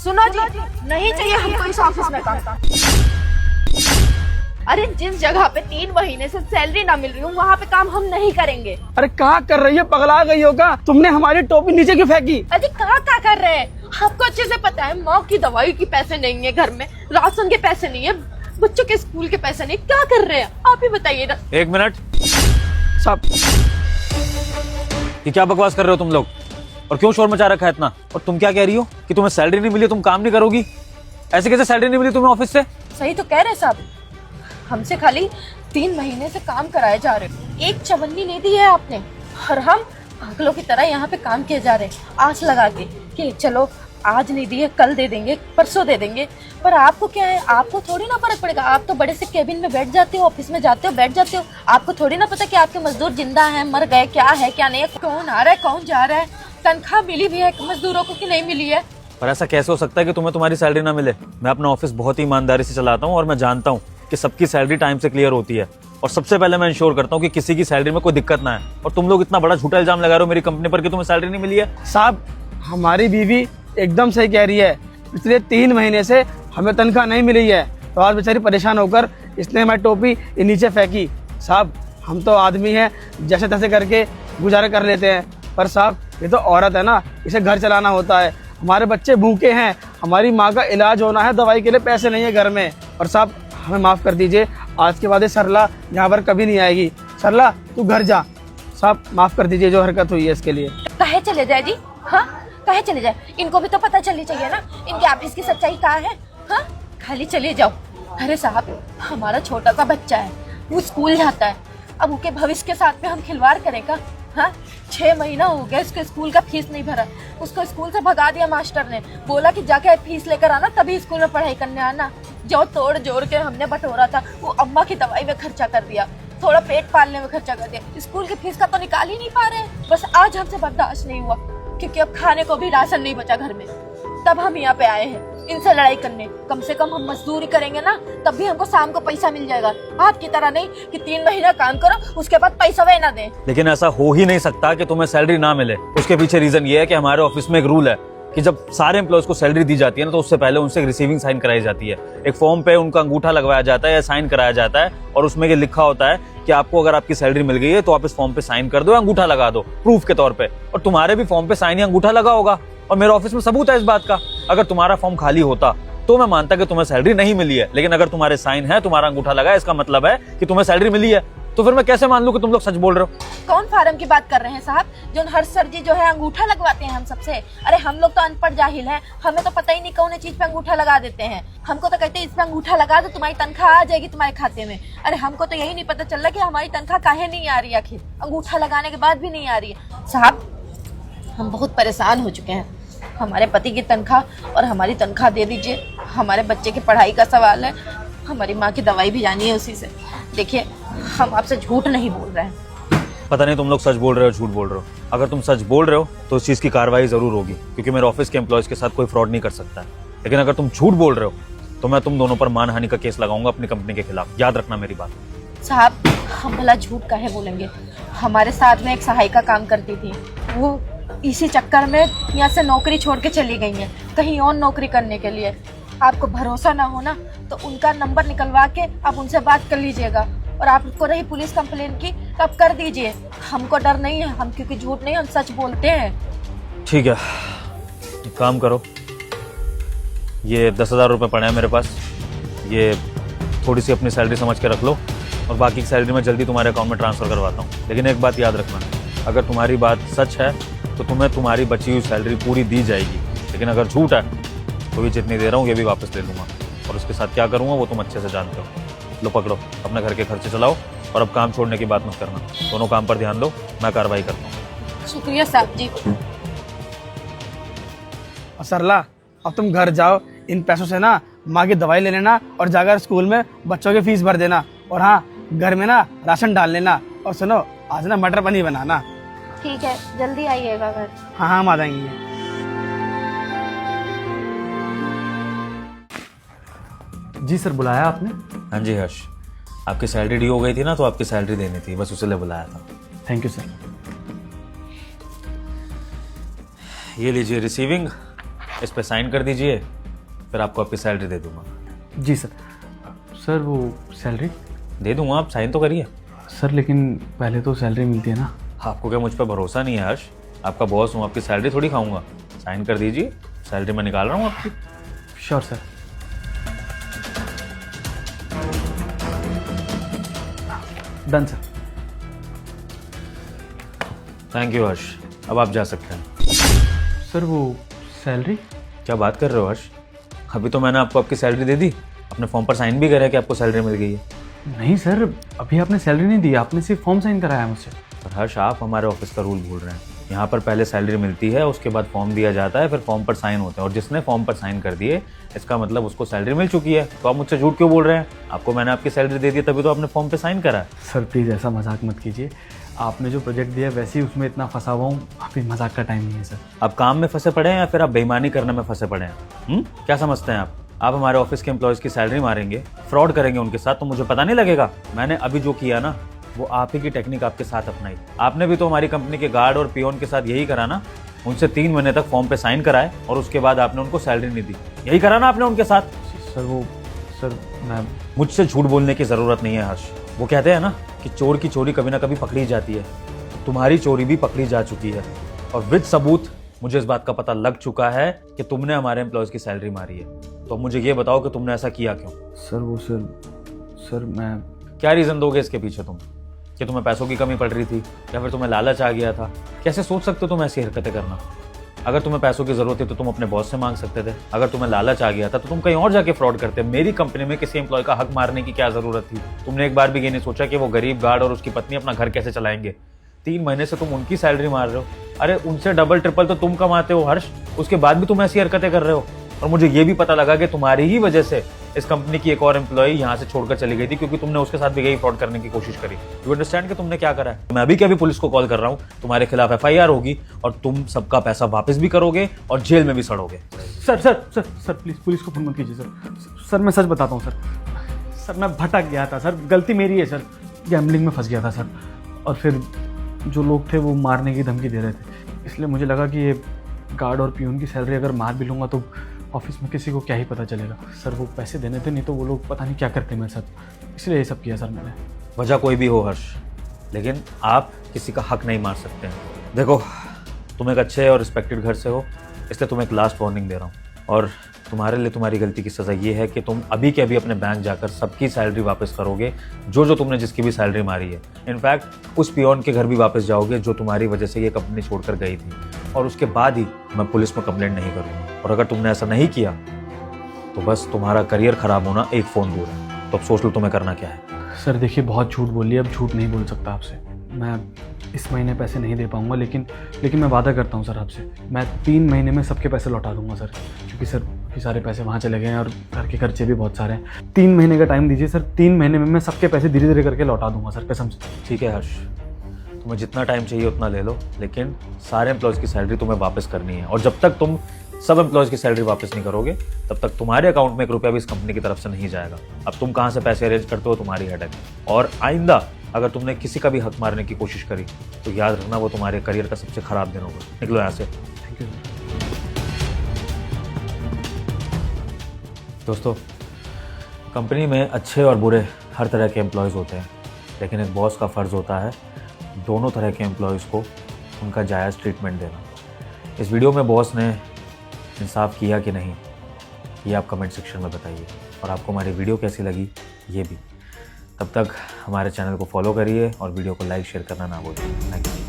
सुनो जी, नहीं चाहिए हमको इस ऑफिस में काम। अरे जिस जगह पे 3 महीने से सैलरी ना मिल रही हूँ वहाँ पे काम हम नहीं करेंगे। अरे कहाँ कर रही है, पगला गई होगा? तुमने हमारी टोपी नीचे क्यों फेंकी? अरे कहाँ कर रहे हैं? आपको अच्छे से पता है माँ की दवाई के पैसे नहीं है, घर में राशन के पैसे नहीं है, बच्चों के स्कूल के पैसे नहीं, क्या कर रहे हैं आप ही बताइए ना। 1 मिनट, सब ये क्या बकवास कर रहे हो तुम लोग? और क्यों शोर मचा रखा है इतना? और तुम क्या कह रही हो कि तुम्हें सैलरी नहीं मिली, तुम काम नहीं करोगी? ऐसे कैसे सैलरी नहीं मिली तुम्हें ऑफिस से? सही तो कह रहे साहब, हमसे खाली 3 महीने से काम कराए जा रहे हो, एक चवन्नी नहीं दी है आपने, और हम पागलों की तरह यहाँ पे काम किए जा रहे हैं आस लगा के कि चलो आज नहीं दिए कल दे देंगे, परसों दे देंगे। पर आपको क्या है, आपको थोड़ी ना फर्क पड़ेगा। आप तो बड़े से केबिन में बैठ जाते हो, ऑफिस में जाते हो, बैठ जाते हो, आपको थोड़ी ना पता कि आपके मजदूर जिंदा हैं, मर गए, क्या है क्या नहीं है, कौन आ रहा है कौन जा रहा है, तनख्वाह मिली भी है मजदूरों को कि नहीं मिली है। पर ऐसा कैसे हो सकता है कि तुम्हें तुम्हारी सैलरी ना मिले? मैं अपना ऑफिस बहुत ही ईमानदारी से चलाता हूँ और मैं जानता हूँ कि सबकी सैलरी टाइम से क्लियर होती है, और सबसे पहले मैं इंश्योर करता हूँ कि किसी की सैलरी में कोई दिक्कत ना है। और तुम लोग इतना बड़ा झूठा इल्जाम लगा रहे हो मेरी कंपनी पर कि तुम्हें सैलरी नहीं मिली है। साहब, हमारी बीवी एकदम सही कह रही है, पिछले 3 महीने से हमें तनख्वाह नहीं मिली है। तो आज बेचारी परेशान होकर इसने हमारी टोपी नीचे फेंकी। साहब, हम तो आदमी हैं, जैसे तैसे करके गुजारा कर लेते हैं, पर साहब ये तो औरत है ना, इसे घर चलाना होता है, हमारे बच्चे भूखे हैं, हमारी माँ का इलाज होना है, दवाई के लिए पैसे नहीं है घर में। और साहब हमें माफ़ कर दीजिए, आज के बाद ये सरला यहाँ पर कभी नहीं आएगी। सरला तू घर जा। साहब माफ़ कर दीजिए जो हरकत हुई है इसके लिए। कहे चले जाए जी, हाँ कहे चले जाए, इनको भी तो पता चलनी चाहिए ना इनके ऑफिस की सच्चाई कहाँ है। हाँ खाली चले जाओ। अरे साहब, हमारा छोटा सा बच्चा है, वो स्कूल जाता है, अब उनके भविष्य के साथ में हम खिलवाड़ करेगा? हाँ 6 महीना हो गया उसके स्कूल का फीस नहीं भरा, उसको स्कूल से भगा दिया मास्टर ने, बोला कि जाके फीस लेकर आना तभी स्कूल में पढ़ाई करने आना। जो तोड़ जोड़ के हमने बटोरा था वो अम्मा की दवाई में खर्चा कर दिया, थोड़ा पेट पालने में खर्चा कर दिया, स्कूल की फीस का तो निकाल ही नहीं पा रहे। बस आज हमसे बर्दाश्त नहीं हुआ क्योंकि अब खाने को भी राशन नहीं बचा घर में, तब हम यहाँ पे आए हैं इनसे लड़ाई करने। कम से कम हम मजदूरी करेंगे ना, तब भी हमको शाम को पैसा मिल जाएगा, आपकी तरह नहीं कि 3 महीना काम करो उसके बाद पैसा वे ना दें। लेकिन ऐसा हो ही नहीं सकता कि तुम्हें सैलरी ना मिले। उसके पीछे रीजन ये है कि हमारे ऑफिस में एक रूल है कि जब सारे एम्प्लॉयज को सैलरी दी जाती है ना, तो उससे पहले उनसे एक रिसीविंग साइन कराई जाती है। एक फॉर्म पे उनका अंगूठा लगवाया जाता है या साइन कराया जाता है, और उसमें ये लिखा होता है कि आपको अगर आपकी सैलरी मिल गई है तो आप इस फॉर्म पे साइन कर दो या अंगूठा लगा दो प्रूफ के तौर पे। और तुम्हारे भी फॉर्म पे साइन या अंगूठा लगा होगा, और मेरे ऑफिस में सबूत है इस बात का। अगर तुम्हारा फॉर्म खाली होता तो मैं मानता कि तुम्हें सैलरी नहीं मिली है, लेकिन अगर तुम्हारे साइन है, तुम्हारा अंगूठा लगा है, इसका मतलब है कि तुम्हें सैलरी मिली है। तो फिर मैं कैसे मान लूं कि तुम लोग सच बोल रहे हो? कौन फार्म की बात कर रहे हैं साहब? जो हर सर जी जो है अंगूठा लगवाते हैं हम सबसे। अरे हम लोग तो अनपढ़ जाहिल हैं, हमें तो पता ही नहीं कौन चीज पे अंगूठा लगा देते हैं। हमको तो कहते हैं इस पे अंगूठा लगा दो तुम्हारी तनख्वाह आ जाएगी तुम्हारे खाते में। अरे हमको तो यही नहीं पता चल रहा कि हमारी तनख्वाह काहे नहीं आ रही, आखिर अंगूठा लगाने के बाद भी नहीं आ रही है। साहब हम बहुत परेशान हो चुके हैं, हमारे पति की तनख्वाह और हमारी तनख्वाह दे दीजिए, हमारे बच्चे की पढ़ाई का सवाल है, हमारी माँ की दवाई भी जानी है उसी से। देखिए हम आपसे झूठ नहीं बोल रहे हैं। पता नहीं तुम लोग सच बोल रहे हो झूठ बोल रहे हो। अगर तुम सच बोल रहे हो तो उस चीज की कार्रवाई जरूर होगी, क्योंकि मेरे ऑफिस के एम्प्लॉयज के साथ कोई फ्रॉड नहीं कर सकता है। लेकिन अगर तुम झूठ बोल रहे हो तो मैं तुम दोनों पर मानहानि का केस लगाऊंगा अपनी कंपनी के खिलाफ, याद रखना मेरी बात। साहब हम भला झूठ काहे बोलेंगे, हमारे साथ में एक सहायिका काम करती थी, वो इसी चक्कर में यहाँ से नौकरी छोड़ के चली गई है कहीं और नौकरी करने के लिए। आपको भरोसा ना हो ना तो उनका नंबर निकलवा के आप उनसे बात कर लीजिएगा, और आपको रही पुलिस कंप्लेन की तो आप कर दीजिए, हमको डर नहीं है, हम क्योंकि झूठ नहीं हम सच बोलते हैं। ठीक है, एक काम करो, ये 10,000 रुपये पड़े हैं मेरे पास, ये थोड़ी सी अपनी सैलरी समझ के रख लो, और बाकी की सैलरी मैं जल्दी तुम्हारे अकाउंट में ट्रांसफर करवाता हूँ। लेकिन एक बात याद रखना, अगर तुम्हारी बात सच है तो तुम्हें तुम्हारी बची हुई सैलरी पूरी दी जाएगी, लेकिन अगर झूठ है तो भी जितनी दे रहा हूँ ये भी वापस ले लूँगा, और उसके साथ क्या करूँगा वो तुम अच्छे से जानते हो। लो पकड़ो, अपने घर के खर्चे चलाओ, और अब काम छोड़ने की बात मत करना, दोनों काम पर ध्यान दो, मैं कार्रवाई करता हूँ। शुक्रिया साहब जी। और सरला अब तुम घर जाओ, इन पैसों से ना माँ की दवाई ले लेना और जाकर स्कूल में बच्चों की फीस भर देना, और हाँ घर में ना राशन डाल लेना, और सुनो आज ना मटर पनीर बनाना। ठीक है, जल्दी आइएगा घर। हाँ हम आ जाएंगे। जी सर, बुलाया आपने? हाँ जी हर्ष, आपकी सैलरी ड्यू हो गई थी ना, तो आपकी सैलरी देनी थी, बस उसे लिए बुलाया था। Thank you sir. ये लीजिए रिसीविंग, इस पे साइन कर दीजिए, फिर आपको आपकी सैलरी दे दूंगा। जी सर। सर वो सैलरी? दे दूंगा, आप साइन तो करिए। सर लेकिन पहले तो सैलरी मिलती है ना। आपको क्या मुझ पर भरोसा नहीं है हर्ष? आपका बॉस हूँ, आपकी सैलरी थोड़ी खाऊंगा। साइन कर दीजिए, सैलरी मैं निकाल रहा हूँ आपकी। Sure sir. Done sir. Thank you Harsh, अब आप जा सकते हैं। सर वो सैलरी? क्या बात कर रहे हो हर्ष? अभी तो मैंने आपको आपकी सैलरी दे दी, अपने फॉर्म पर साइन भी करा है कि आपको सैलरी मिल गई है। नहीं सर, अभी आपने सैलरी नहीं दी, आपने सिर्फ फॉर्म साइन कराया मुझसे। पर हर्ष, आप हमारे ऑफिस का रूल भूल रहे हैं। यहाँ पर पहले सैलरी मिलती है, उसके बाद फॉर्म दिया जाता है, फिर फॉर्म पर साइन होते हैं, और जिसने फॉर्म पर साइन कर दिए इसका मतलब उसको सैलरी मिल चुकी है। तो आप मुझसे झूठ क्यों बोल रहे हैं? आपको मैंने आपकी सैलरी दे दी, तभी तो आपने फॉर्म पे साइन करा है। सर प्लीज़ ऐसा मजाक मत कीजिए, आपने जो प्रोजेक्ट दिया है वैसे ही उसमें इतना फंसा हुआ हूँ, अभी मजाक का टाइम नहीं है सर। आप काम में फंसे पड़े हैं या फिर आप बेईमानी करने में फंसे पड़े हैं? क्या समझते हैं आप हमारे ऑफिस के एम्प्लॉयज़ की सैलरी मारेंगे, फ्रॉड करेंगे उनके साथ, तो मुझे पता नहीं लगेगा? मैंने अभी जो किया ना, वो आप ही की टेक्निक आपके साथ अपनाई। आपने भी तो हमारी कंपनी के गार्ड और पियोन के साथ यही करा ना, उनसे 3 महीने तक फॉर्म पे साइन कराए और उसके बाद आपने उनको सैलरी नहीं दी। यही करा ना आपने उनके साथ? सर मैं मुझसे झूठ बोलने की जरूरत नहीं है हर्ष। वो कहते हैं ना कि चोर की चोरी कभी ना कभी पकड़ी जाती है, तुम्हारी चोरी भी पकड़ी जा चुकी है, और विद सबूत मुझे इस बात का पता लग चुका है कि तुमने हमारे एम्प्लॉयज की सैलरी मारी है। तो मुझे ये बताओ कि तुमने ऐसा किया क्यों? सर मैं क्या रीजन दोगे इसके पीछे तुम? कि तुम्हें पैसों की कमी पड़ रही थी, या फिर तुम्हें लालच आ गया था? कैसे सोच सकते हो तुम ऐसी हरकतें करना? अगर तुम्हें पैसों की जरूरत थी तो तुम अपने बॉस से मांग सकते थे। अगर तुम्हें लालच आ गया था तो तुम कहीं और जाके फ्रॉड करते। मेरी कंपनी में किसी एम्प्लॉय का हक मारने की क्या जरूरत थी? तुमने एक बार भी ये नहीं सोचा कि वो गरीब गार्ड और उसकी पत्नी अपना घर कैसे चलाएंगे? 3 महीने से तुम उनकी सैलरी मार रहे हो। अरे उनसे डबल ट्रिपल तो तुम कमाते हो हर्ष, उसके बाद भी तुम ऐसी हरकतें कर रहे हो। और मुझे ये भी पता लगा कि तुम्हारी ही वजह से इस कंपनी की एक और एम्प्लॉय यहाँ से छोड़कर चली गई थी, क्योंकि तुमने उसके साथ भी यही फ्रॉड करने की कोशिश करी। यू अंडरस्टैंड कि तुमने क्या करा है? मैं अभी के अभी पुलिस को कॉल कर रहा हूँ, तुम्हारे खिलाफ FIR होगी और तुम सबका पैसा वापस भी करोगे और जेल में भी सड़ोगे। सर प्लीज़ पुलिस को फोन मत कीजिए सर। मैं सच बताता हूँ सर मैं भटक गया था सर, गलती मेरी है सर, गैम्बलिंग में फंस गया था सर, और फिर जो लोग थे वो मारने की धमकी दे रहे थे, इसलिए मुझे लगा कि ये गार्ड और पियून की सैलरी अगर मार भी लूँगा तो ऑफिस में किसी को क्या ही पता चलेगा। सर वो पैसे देने थे, नहीं तो वो लोग पता नहीं क्या करते मेरे साथ, इसलिए ये सब किया सर मैंने। वजह कोई भी हो हर्ष, लेकिन आप किसी का हक नहीं मार सकते हैं। देखो, तुम एक अच्छे और रिस्पेक्टेड घर से हो, इसलिए तुम्हें एक लास्ट वार्निंग दे रहा हूँ, और तुम्हारे लिए तुम्हारी गलती की सज़ा ये है कि तुम अभी के अभी अपने बैंक जाकर सबकी सैलरी वापस करोगे, जो तुमने जिसकी भी सैलरी मारी है। इनफैक्ट उस पियोन के घर भी वापस जाओगे जो तुम्हारी वजह से ये कंपनी छोड़कर गई थी, और उसके बाद ही मैं पुलिस में कंप्लेंट नहीं करूँगा। और अगर तुमने ऐसा नहीं किया तो बस तुम्हारा करियर खराब होना एक फ़ोन दूर है। तो अब सोच लो तुम्हें करना क्या है। सर देखिए, बहुत झूठ बोलिए, अब झूठ नहीं बोल सकता आपसे। मैं इस महीने पैसे नहीं दे पाऊंगा, लेकिन मैं वादा करता हूं सर आपसे, मैं 3 महीने में सबके पैसे लौटा दूंगा सर, क्योंकि सर ये सारे पैसे वहाँ चले गए हैं और घर के खर्चे भी बहुत सारे हैं। 3 महीने का टाइम दीजिए सर, 3 महीने में मैं सबके पैसे धीरे धीरे करके लौटा दूंगा सर, कसम से। ठीक है हर्ष, तुम्हें जितना टाइम चाहिए उतना ले लो, लेकिन सारे एम्प्लॉयज़ की सैलरी तुम्हें वापस करनी है। और जब तक तुम सब एम्प्लॉयज़ की सैलरी वापस नहीं करोगे, तब तक तुम्हारे अकाउंट में 1 रुपया भी इस कंपनी की तरफ से नहीं जाएगा। अब तुम कहाँ से पैसे अरेंज करते हो तुम्हारी हेडेक है। और आइंदा अगर तुमने किसी का भी हक मारने की कोशिश करी तो याद रखना वो तुम्हारे करियर का सबसे खराब दिन होगा। निकलो यहाँ से। Thank you sir. दोस्तों, कंपनी में अच्छे और बुरे हर तरह के एम्प्लॉयज़ होते हैं, लेकिन एक बॉस का फ़र्ज़ होता है दोनों तरह के एम्प्लॉयज़ को उनका जायज़ ट्रीटमेंट देना। इस वीडियो में बॉस ने इंसाफ किया कि नहीं, ये आप कमेंट सेक्शन में बताइए, और आपको हमारी वीडियो कैसी लगी ये भी। तब तक हमारे चैनल को फॉलो करिए और वीडियो को लाइक शेयर करना ना भूलिए। Thank you.